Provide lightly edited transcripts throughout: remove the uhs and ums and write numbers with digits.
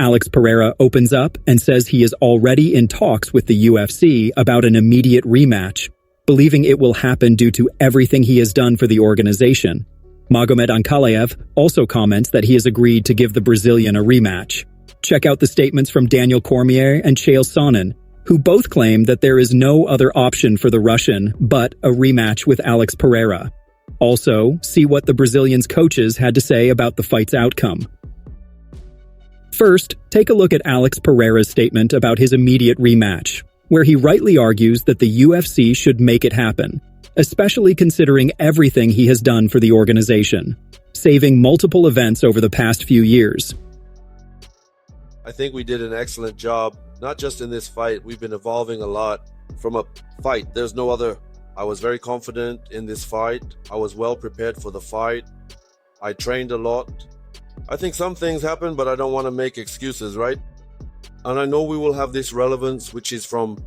Alex Pereira opens up and says he is already in talks with the UFC about an immediate rematch, believing it will happen due to everything he has done for the organization. Magomed Ankalaev also comments that he has agreed to give the Brazilian a rematch. Check out the statements from Daniel Cormier and Chael Sonnen, who both claim that there is no other option for the Russian but a rematch with Alex Pereira. Also, see what the Brazilian's coaches had to say about the fight's outcome. First, take a look at Alex Pereira's statement about his immediate rematch, where he rightly argues that the UFC should make it happen, especially considering everything he has done for the organization, saving multiple events over the past few years. I think we did an excellent job, not just in this fight. We've been evolving a lot from a fight. There's no other. I was very confident in this fight. I was well prepared for the fight. I trained a lot. I think some things happen, but I don't want to make excuses, right? And I know we will have this relevance, which is from,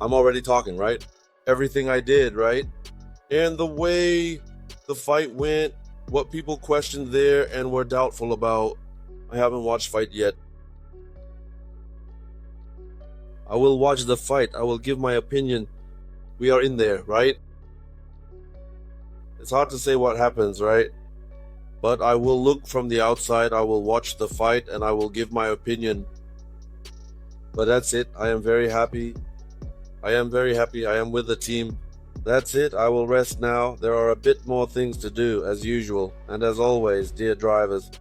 I'm already talking, right? Everything I did, right? And the way the fight went, what people questioned there and were doubtful about. I haven't watched fight yet. I will watch the fight. I will give my opinion. We are in there, right? It's hard to say what happens, right? But I will look from the outside. I will watch the fight and I will give my opinion. But that's it. I am very happy. I am very happy. I am with the team. That's it. I will rest now. There are a bit more things to do as usual. And as always, dear drivers.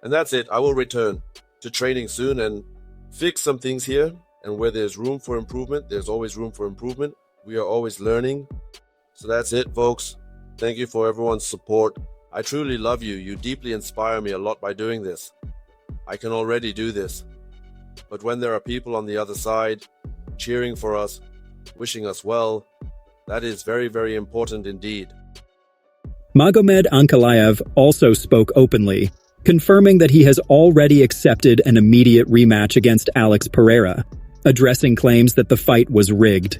And that's it. I will return to training soon and fix some things here. And where there's room for improvement, there's always room for improvement. We are always learning. So that's it, folks. Thank you for everyone's support. I truly love you. You deeply inspire me a lot by doing this. I can already do this. But when there are people on the other side cheering for us, wishing us well, that is very, very important indeed. Magomed Ankalaev also spoke openly, confirming that he has already accepted an immediate rematch against Alex Pereira, addressing claims that the fight was rigged.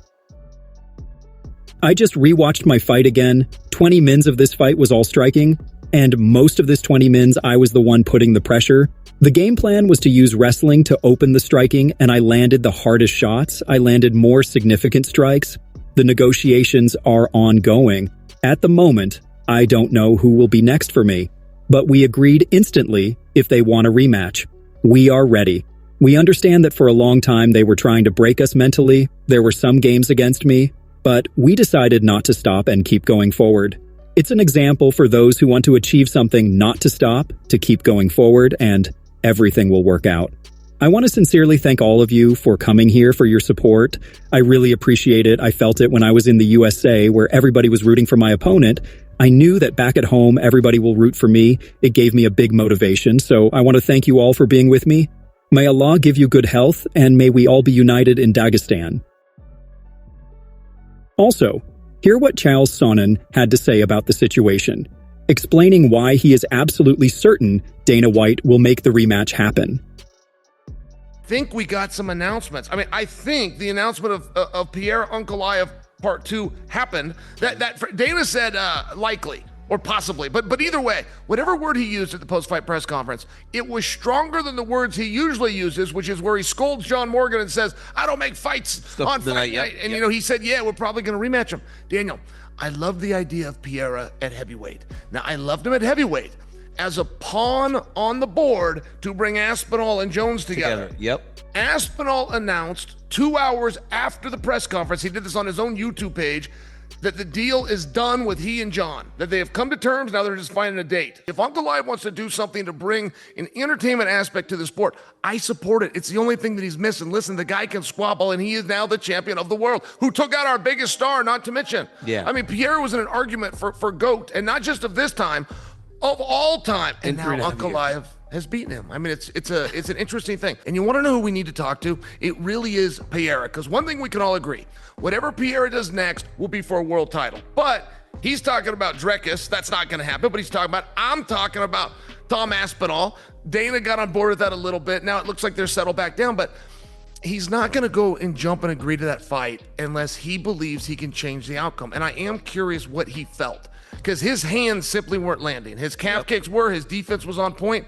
I just rewatched my fight again. 20 mins of this fight was all striking, and most of this 20 mins I was the one putting the pressure. The game plan was to use wrestling to open the striking, and I landed the hardest shots. I landed more significant strikes. The negotiations are ongoing. At the moment, I don't know who will be next for me, but we agreed instantly if they want a rematch. We are ready. We understand that for a long time they were trying to break us mentally. There were some games against me, but we decided not to stop and keep going forward. It's an example for those who want to achieve something not to stop, to keep going forward, and everything will work out. I want to sincerely thank all of you for coming here, for your support. I really appreciate it. I felt it when I was in the USA, where everybody was rooting for my opponent. I knew that back at home, everybody will root for me. It gave me a big motivation, so I want to thank you all for being with me. May Allah give you good health, and may we all be united in Dagestan. Also, hear what Chael Sonnen had to say about the situation, explaining why he is absolutely certain Dana White will make the rematch happen. I think we got some announcements. I think the announcement of Pereira'S Ankalaev Part 2 happened. That Dana said likely or possibly, but either way, whatever word he used at the post-fight press conference, it was stronger than the words he usually uses, which is where he scolds John Morgan and says, "I don't make fights on fight night." And he said, "Yeah, we're probably going to rematch him." Daniel, I love the idea of Pereira at heavyweight. Now, I loved him at heavyweight as a pawn on the board to bring Aspinall and Jones together. Yep. Aspinall announced 2 hours after the press conference, he did this on his own YouTube page, that the deal is done with he and John, that they have come to terms, now they're just finding a date. If Ankalaev wants to do something to bring an entertainment aspect to the sport, I support it. It's the only thing that he's missing. Listen, the guy can squabble, and he is now the champion of the world, who took out our biggest star, not to mention. Yeah. Pereira was in an argument for GOAT, and not just of this time, of all time. And now Ankalaev has beaten him. It's an interesting thing. And you want to know who we need to talk to? It really is Pereira, because one thing we can all agree, whatever Pereira does next will be for a world title. But he's talking about Drekas. That's not going to happen. But I'm talking about Tom Aspinall. Dana got on board with that a little bit. Now it looks like they're settled back down. But he's not going to go and jump and agree to that fight unless he believes he can change the outcome. And I am curious what he felt, because his hands simply weren't landing. His calf kicks were, his defense was on point.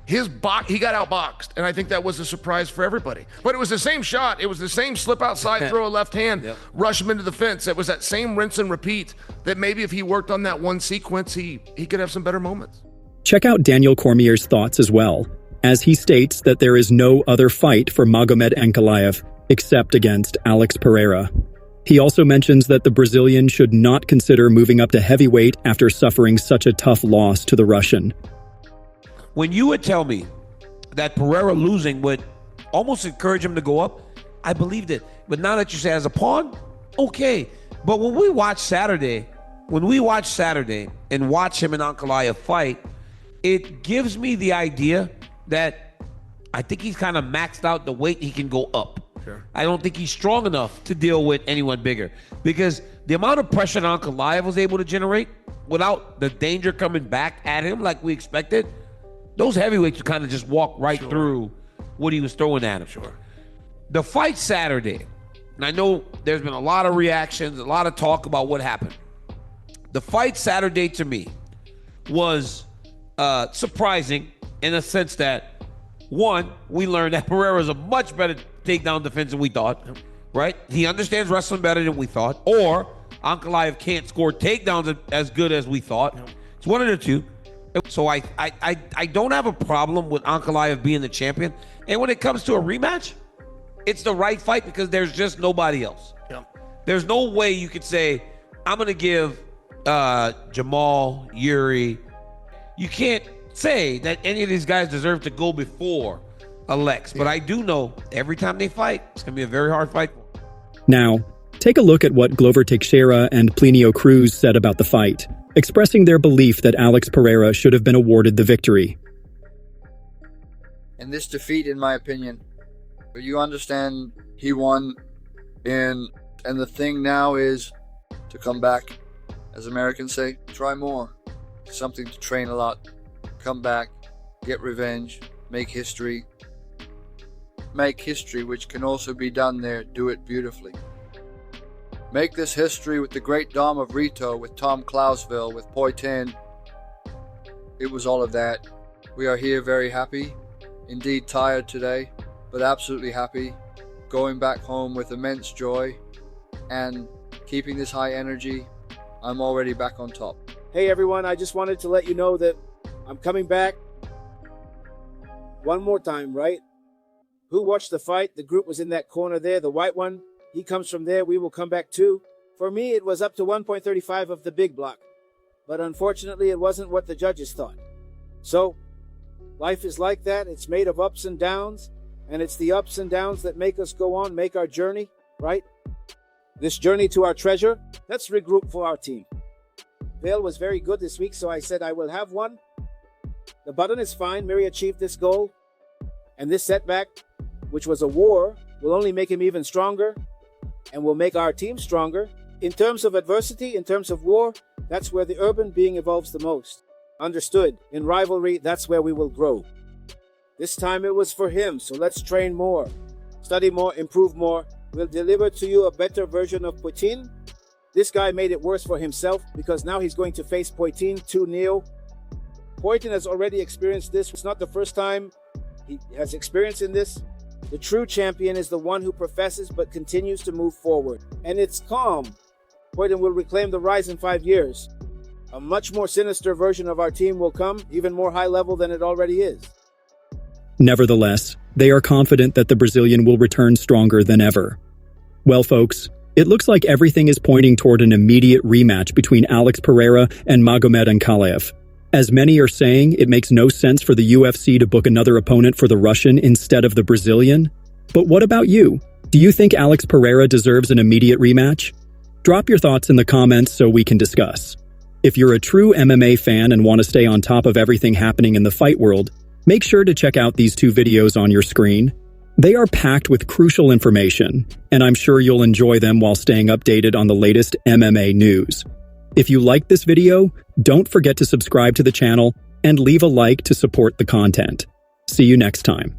he got outboxed, and I think that was a surprise for everybody. But it was the same shot. It was the same slip outside, throw a left hand, rush him into the fence. It was that same rinse and repeat that maybe if he worked on that one sequence, he could have some better moments. Check out Daniel Cormier's thoughts as well, as he states that there is no other fight for Magomed Ankalaev except against Alex Pereira. He also mentions that the Brazilian should not consider moving up to heavyweight after suffering such a tough loss to the Russian. When you would tell me that Pereira losing would almost encourage him to go up, I believed it. But now that you say as a pawn, okay. But when we watch Saturday and watch him and Ankalaev fight, it gives me the idea that I think he's kind of maxed out the weight he can go up. Sure. I don't think he's strong enough to deal with anyone bigger, because the amount of pressure that Ankalaev was able to generate without the danger coming back at him like we expected, those heavyweights kind of just walk right through what he was throwing at him. Sure. The fight Saturday, and I know there's been a lot of reactions, a lot of talk about what happened. The fight Saturday to me was surprising in a sense that, one, we learned that Pereira is a much better takedown defense than we thought, right? He understands wrestling better than we thought, or Ankalaev can't score takedowns as good as we thought. It's one of the two. So I don't have a problem with Ankalaev being the champion. And when it comes to a rematch, it's the right fight because there's just nobody else. Yeah. There's no way you could say, I'm going to give Jamal, Yuri. You can't say that any of these guys deserve to go before Alex. But I do know every time they fight, it's going to be a very hard fight. Now, take a look at what Glover Teixeira and Plinio Cruz said about the fight, expressing their belief that Alex Pereira should have been awarded the victory. And this defeat, in my opinion, you understand he won, and the thing now is to come back, as Americans say, try more. Something to train a lot. Come back, get revenge, make history. Make history, which can also be done there, do it beautifully. Make this history with the great Dom of Rito, with Tom Clausville, with Poitin. It was all of that. We are here very happy, indeed tired today, but absolutely happy, going back home with immense joy, and keeping this high energy. I'm already back on top. Hey everyone, I just wanted to let you know that I'm coming back one more time, right? Who watched the fight? The group was in that corner there, the white one. He comes from there. We will come back too. For me, it was up to 1.35 of the big block. But unfortunately, it wasn't what the judges thought. So, life is like that. It's made of ups and downs. And it's the ups and downs that make us go on, make our journey, right? This journey to our treasure. Let's regroup for our team. Vail was very good this week, so I said I will have one. The button is fine. Miri achieved this goal. And this setback, which was a war, will only make him even stronger and will make our team stronger. In terms of adversity, in terms of war, that's where the urban being evolves the most. Understood. In rivalry, that's where we will grow. This time it was for him, so let's train more, study more, improve more. We'll deliver to you a better version of Poitin. This guy made it worse for himself because now he's going to face Poitin 2-0. Poitin has already experienced this. It's not the first time he has experience in this. The true champion is the one who professes but continues to move forward. And it's calm. Poitin will reclaim the rise in 5 years. A much more sinister version of our team will come, even more high level than it already is. Nevertheless, they are confident that the Brazilian will return stronger than ever. Well, folks, it looks like everything is pointing toward an immediate rematch between Alex Pereira and Magomed Ankalaev. As many are saying, it makes no sense for the UFC to book another opponent for the Russian instead of the Brazilian. But what about you? Do you think Alex Pereira deserves an immediate rematch? Drop your thoughts in the comments so we can discuss. If you're a true MMA fan and want to stay on top of everything happening in the fight world, make sure to check out these 2 videos on your screen. They are packed with crucial information, and I'm sure you'll enjoy them while staying updated on the latest MMA news. If you liked this video, don't forget to subscribe to the channel and leave a like to support the content. See you next time.